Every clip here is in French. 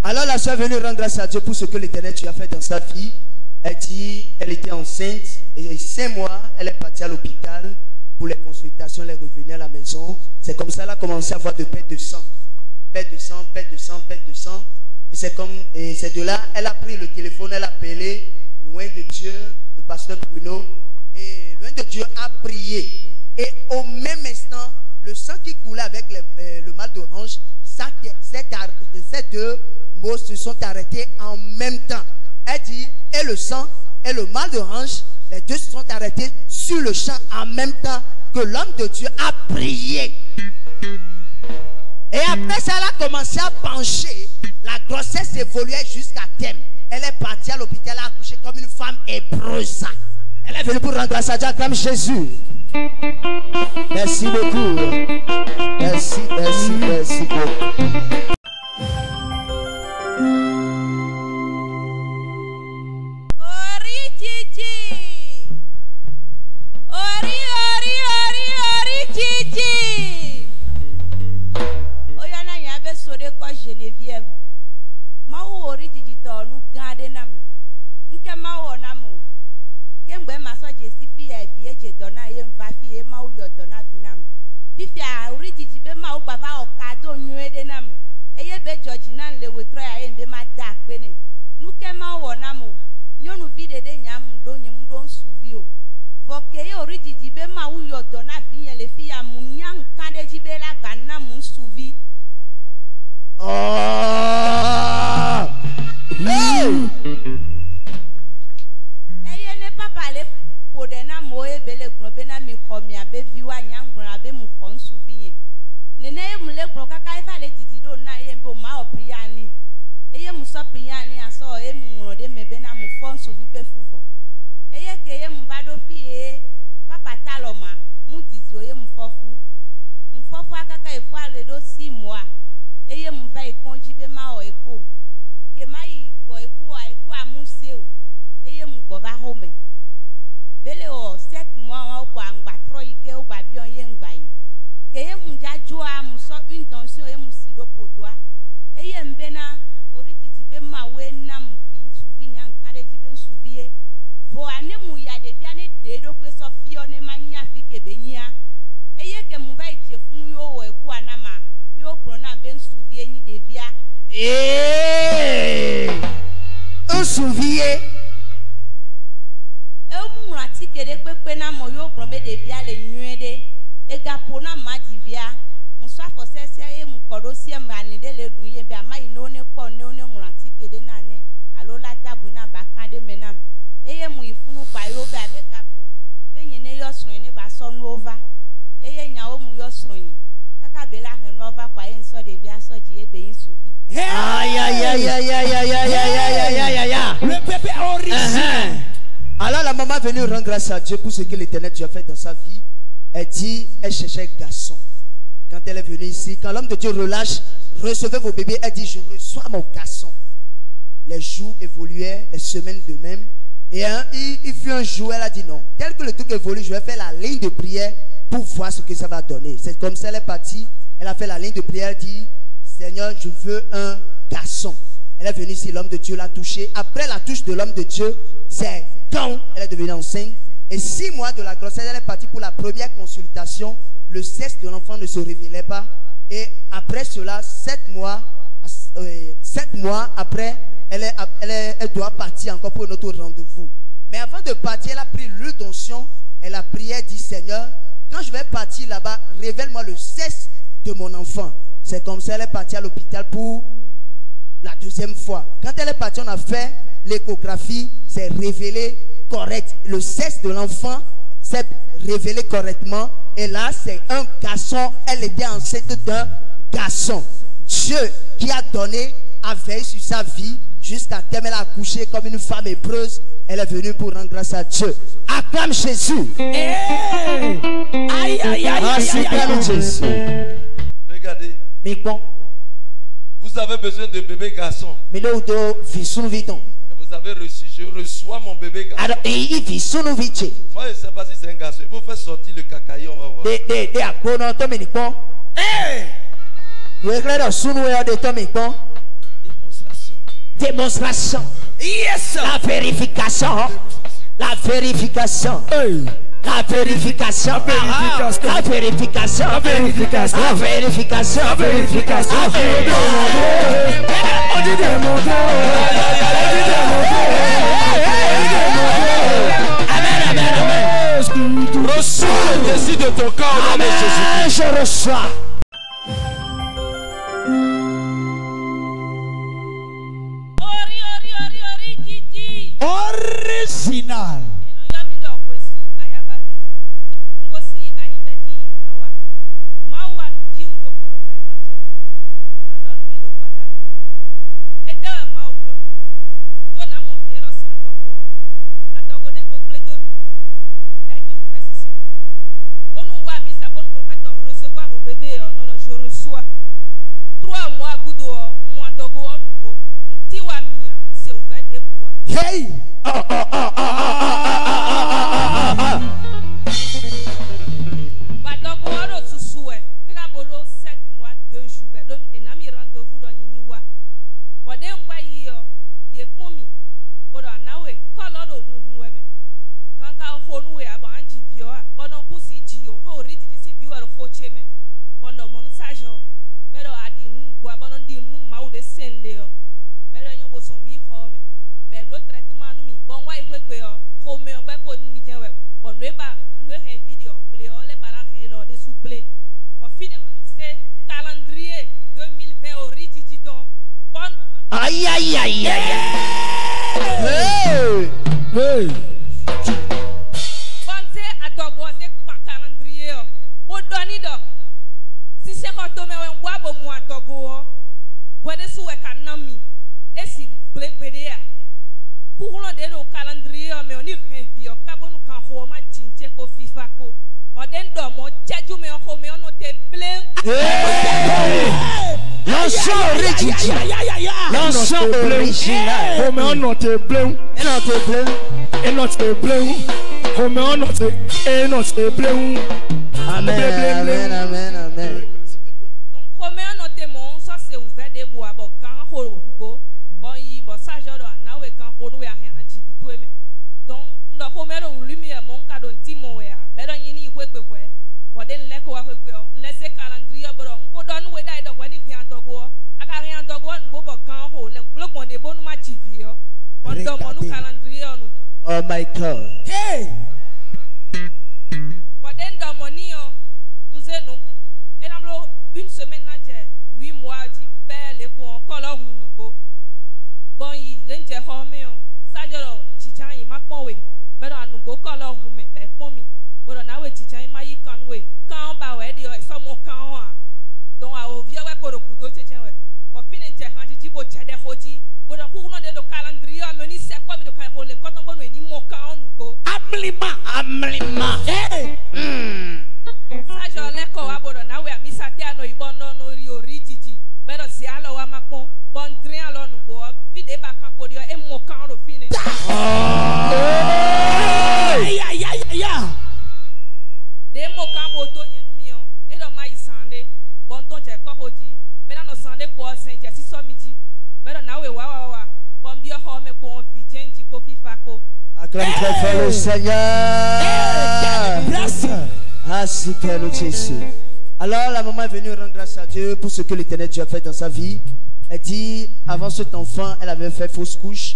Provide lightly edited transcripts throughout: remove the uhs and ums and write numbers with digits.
Alors la soeur est venue rendre grâce à Dieu pour ce que l'Éternel tu as fait dans sa vie. Elle dit, elle était enceinte et 5 mois, elle est partie à l'hôpital pour les consultations, elle est revenue à la maison. C'est comme ça qu'elle a commencé à avoir de perte de sang. Perte de sang, perte de sang, perte de sang. Et c'est de là, elle a pris le téléphone, elle a appelé loin de Dieu, le pasteur Bruno. Et loin de Dieu a prié. Et au même instant, le sang qui coulait avec le mal d'orange, ces deux mots se sont arrêtés en même temps. Elle dit, et le sang et le mal d'orange, les deux se sont arrêtés sur le champ en même temps que l'homme de Dieu a prié. Et après ça, elle a commencé à pencher. La grossesse évoluait jusqu'à terme. Elle est partie à l'hôpital, elle a accouché comme une femme hébreuse. Elle est venue pour rendre grâce à Dieu comme Jésus. Merci beaucoup. Merci, merci, merci beaucoup. Geneviève, ma ori digito nu gade nam nke ma wona mo kemgbe ma so je si fi e bi eje dona ye mva fi e ma u yo dona fi nam fifi a ori digibe ma u baba o ka do nuede nam eye be George nan le wetro ya e mbe ma da pe ne nu ke ma wona mo nyonu vi dede nyam do nyem do nsuvi o voke ye ori digibe ma u yo dona fi yen le fi ya mu nyan kande jibe la ganna mu nsuvi. Oh! Hey! Eye ne papa le podena moe bele grobe na mi khomi abe viwa nyangron abe mu khon suvinye. Nene ye mu le gro kaka ifa le didido na ye mbe o ma o priani. Eye mu so priani aso e mu nro de mebe na mu fon suvi be fufo. Eye ke ye mu vado fi e papa taloma mu didio ye mu fofu. Mu fofu akaka ifo ale do 6 mois. Eye mu va ikonjibe ma o eko ke mai o eko amuseu eye mu gbo va home bele o 7 mois o kwa ngba tro ike o gba bion ye ngba yi ke ye mu jaju a mu so une tension ye mu sido podoa eye mbena ori jijibe ma we na mu fi suvi nya nkare jibe suvie vo ane mu ya de viane de do kwe so fio ne manya fi ke benyia eye ke mu va ije funu yo o eko anama yo prona ben souvier ni devia un souvier e mu rati kede pepe na mo yo pron be devia le nyuede e ga pona ma divia mu so afosese e mu kodosie ma ni de le dun ye be ama ino ne po ne one rati kede na ne alo la tabu na ba kade menam eye mu ifunu pa yo be abe kapo be nyene yo sron ne ba so nu over eye nya o mu yo sron bela renova kwa enso de via so di ebe insuvi aïe aïe aïe aïe aïe aïe aïe aïe aïe aïe aïe. Le bébé original. Alors la maman est venue rendre grâce à Dieu pour ce que l'Éternel Dieu a fait dans sa vie. Elle dit, elle cherchait un garçon. Quand elle est venue ici, quand l'homme de Dieu relâche, recevez vos bébés, elle dit, je reçois mon garçon. Les jours évoluaient, les semaines de même. Et il fut un jour, elle a dit non. Tel que le truc évolue, je vais faire la ligne de prière pour voir ce que ça va donner. C'est comme ça, elle est partie. Elle a fait la ligne de prière, elle dit, Seigneur, je veux un garçon. Elle est venue ici, l'homme de Dieu l'a touché. Après la touche de l'homme de Dieu, c'est quand elle est devenue enceinte. Et 6 mois de la grossesse, elle est partie pour la première consultation. Le sexe de l'enfant ne se révélait pas. Et après cela, 7 mois après, elle doit partir encore pour un autre rendez-vous. Mais avant de partir, elle a pris l'huile d'onction. Elle a prié, elle dit, Seigneur, quand je vais partir là-bas, révèle-moi le sexe de mon enfant. C'est comme ça, elle est partie à l'hôpital pour la deuxième fois. Quand elle est partie, on a fait l'échographie, c'est révélé correct. Le sexe de l'enfant s'est révélé correctement. Et là, c'est un garçon. Elle était enceinte d'un garçon. Dieu qui a donné, a veillé sur sa vie jusqu'à terme. Elle a accouché comme une femme épreuse. Elle est venue pour rendre grâce à Dieu. Acclame Jésus. Aïe, aïe, aïe, Acclame Jésus. Regardez. Mais bon. Vous avez besoin de bébé garçon. Mais là où vous avez reçu, je reçois mon bébé garçon. alors, Moi, je ne sais pas si c'est un garçon. Il faut faire sortir le cacaillon. On va voir. Démonstration. Yes. La vérification. La vérification. Hey. La vérification. La vérification. La vérification. La vérification. La vérification. La vérification. On dit démontrer. Amen, amen, amen. Reçois le désir de ton corps au nom de Jésus. Je reçois. Original. Je reçois 3 mois goudo moi dogo onugo ntiwa mia nse ouvert des bois. Hey. Ba dogo oro susue kika bolo 7 mois 2 jours be don enami rendez-vous do yiniwa bode ngba yi yo ye pomi bodo anawe kolo do hunhun we me kanka honu we aba anji bio a bodo kusi ji o do ri ji si bio ro khoche me bondo mon sajo pero adinu bo abono dinu ma o de senle o pero yan bo son mi kho me be lo traitement nu mi bon wa ikwekwe o kho me o gbe ko nu mi je we bon re ba le he video ple o le para he lo de souple o fine c'est calendrier 2020 o ri ji ton bon Aïe, aïe, aïe, aïe. Hey. Hey. Pensez à toi, c'est pas calendrier. Pour donner d'or. Si c'est quand tu me vois bon moi togo, quoi de souhait kanami. Et si black bédéa. Pour l'on de le calendrier, mais on y revient. Quand on nous quand on m'a dit ko FIFA ko. On den domo tchadju me on me on te plein. L'ensemble original. L'ensemble original. Comme on note plein. Et notre plein. Comme on note et notre plein. Amen, amen, amen, amen. Donc comme on note mon ça c'est ouvert des bois bon quand on go bon y bon ça je dois na we quand on we a rien dit tout mais donc ndo comme on lumière mon cadeau timo we a bedo yini kwekwe bon den leko wa kwekwe laisser calendrier bon on donne we dai do kwani rien togo aka rien togo ngo bon quand on le bloc de bon ma tv yo on do mon calendrier on. Oh my God. Hey. Boden domoni yo nzeno enamlo une semaine na je 8 mois di père le ko encore lo hunugbo bon yi denje ho me yo sajoro chijan yi ma pon we bedo anugbo ko lo hun me be pon mi bodo na we chijan yi ma yi kan we kan ba we di o so mo kan ho a don a o vie we ko ro ku to chechen we bo fine nje han ji bo chede hoji bodo ku no de do calendrier me ni se ko mi do kan ho le ko ton bo no ni mo kan onugbo Amlima. Hey. Sajo leko wa bodo na we amisa te ano ibono no ri origiji pero si alo wa makpon bon drin alo nu bo fide ba kan ko dio e mo kan ro fine Ya. de mo kan bo to yen mi o e do ma isande bon ton je ko hoji pero no sande ko sen je si so mi ji pero na we wa Acclame très fort le Seigneur. Ah, si que nous Jésus. Alors la maman est venue rendre grâce à Dieu pour ce que l'Éternel Dieu a fait dans sa vie. Elle dit, avant cet enfant, elle avait fait fausse couche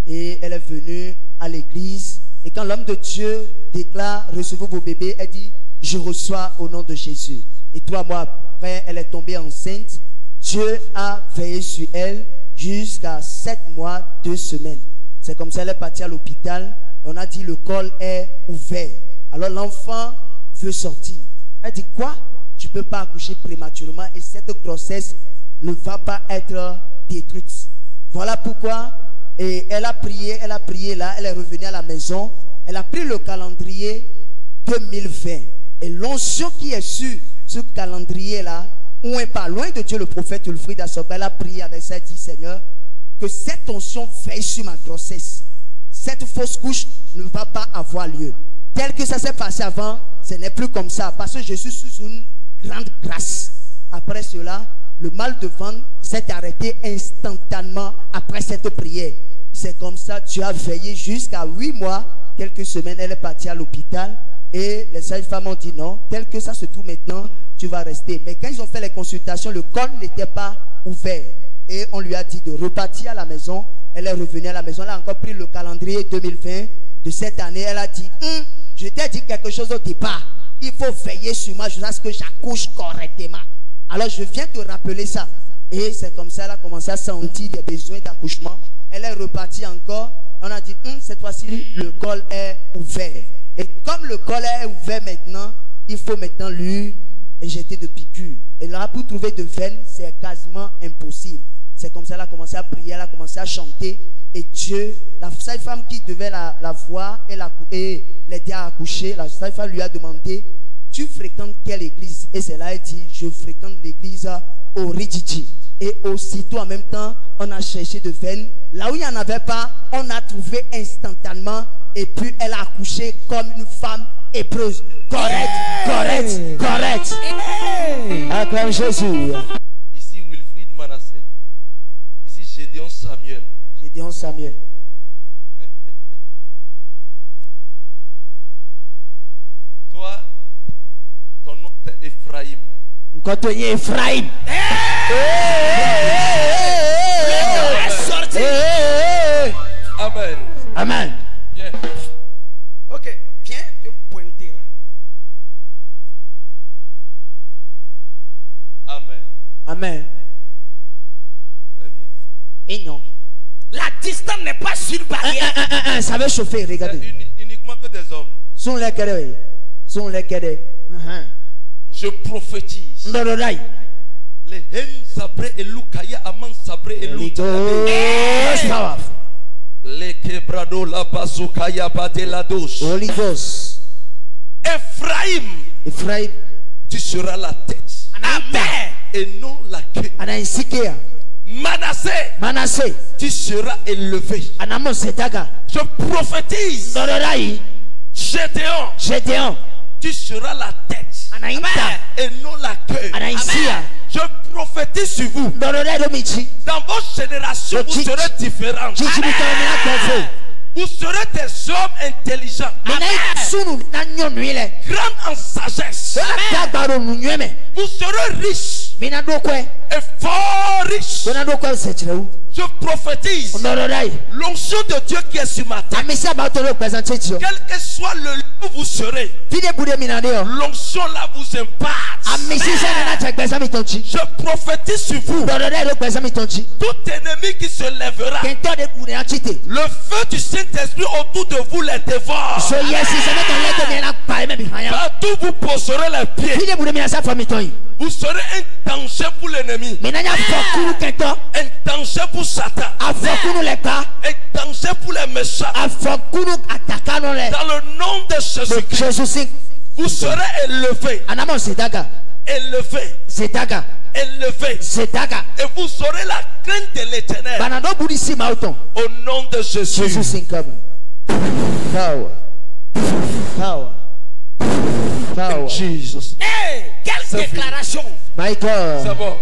et elle est venue à l'église. Et quand l'homme de Dieu déclare, recevez vos bébés, elle dit, je reçois au nom de Jésus. Et 3 mois après, elle est tombée enceinte. Dieu a veillé sur elle jusqu'à 7 mois, 2 semaines. C'est comme ça qu'elle est partie à l'hôpital. On a dit, le col est ouvert. Alors l'enfant veut sortir. Elle dit, quoi? Tu ne peux pas accoucher prématurément et cette grossesse ne va pas être détruite. Voilà pourquoi. Et elle a prié là, elle est revenue à la maison. Elle a pris le calendrier 2020. Et l'onction qui est sur ce calendrier-là, où est pas loin de Dieu le prophète Ulfrid Assoba, elle a prié avec ça, dit Seigneur, que cette onction veille sur ma grossesse. Cette fausse couche ne va pas avoir lieu. Tel que ça s'est passé avant, ce n'est plus comme ça. Parce que je suis sous une grande grâce. Après cela, le mal de ventre s'est arrêté instantanément après cette prière. C'est comme ça, Dieu a veillé jusqu'à 8 mois, quelques semaines, elle est partie à l'hôpital. Et les sages-femmes ont dit non, tel que ça se trouve maintenant, tu vas rester. Mais quand ils ont fait les consultations, le col n'était pas ouvert. Et on lui a dit de repartir à la maison. Elle est revenue à la maison. Elle a encore pris le calendrier 2020 de cette année. Elle a dit, je t'ai dit quelque chose au départ. Il faut veiller sur moi jusqu'à ce que j'accouche correctement. Alors je viens te rappeler ça. Et c'est comme ça qu'elle a commencé à sentir des besoins d'accouchement. Elle est repartie encore. On a dit, cette fois-ci, le col est ouvert. Et comme le col est ouvert maintenant, il faut maintenant lui injecter de piqûres. Et là, pour trouver de veines, c'est quasiment impossible. C'est comme ça qu'elle a commencé à prier, elle a commencé à chanter. Et Dieu, la sage-femme qui devait la voir et l'aider à accoucher, la sage-femme lui a demandé, tu fréquentes quelle église? Et c'est là elle dit, je fréquente l'église au Ridjidji. Et aussitôt en même temps, on a cherché de veines. Là où il n'y en avait pas, on a trouvé instantanément. Et puis elle a accouché comme une femme hébreuse. Correct. Acclame Jésus. Ici Wilfried Manassé. Ici Gédéon Samuel. Toi, ton nom c'est Ephraim. Quand tu es Ephraim. Amen. Bien. Ok, viens te pointer là. Amen. Très bien. Et non. La distance n'est pas sur une barrière. Ça veut chauffer, regardez. C'est uniquement que des hommes. Sont les cadets. Je prophétise. Les haines sabré et loukaya aman sabré et loukaya. Les quebrado la bazooka bate la douche. Holy Ghost. Ephraim, tu seras la tête. Amen. Et non la queue. Manassé, tu seras élevé. Je prophétise. Gédéon, tu seras la tête. Amen. Et non la queue. Amen. Je prophétise sur vous. Dans votre génération, vous serez différents. Vous serez des hommes intelligents. Grands en sagesse. Vous serez riches. Et fort riches. Je prophétise l'onction de Dieu qui est sur ma tête. Quel que soit le lieu où vous serez, l'onction là vous impacte. Je prophétise sur vous. Tout ennemi qui se lèvera, le feu du Saint-Esprit autour de vous les dévore. Partout vous poserez les pieds. Vous serez un danger pour l'ennemi. Un danger pour Satan. Un danger pour les méchants. Dans le nom de Jésus-Christ, vous serez élevés. Élevé. Et vous aurez la crainte de l'Éternel. Au nom de Jésus. Power. Jesus. Hey, quelle déclaration. My God. C'est bon.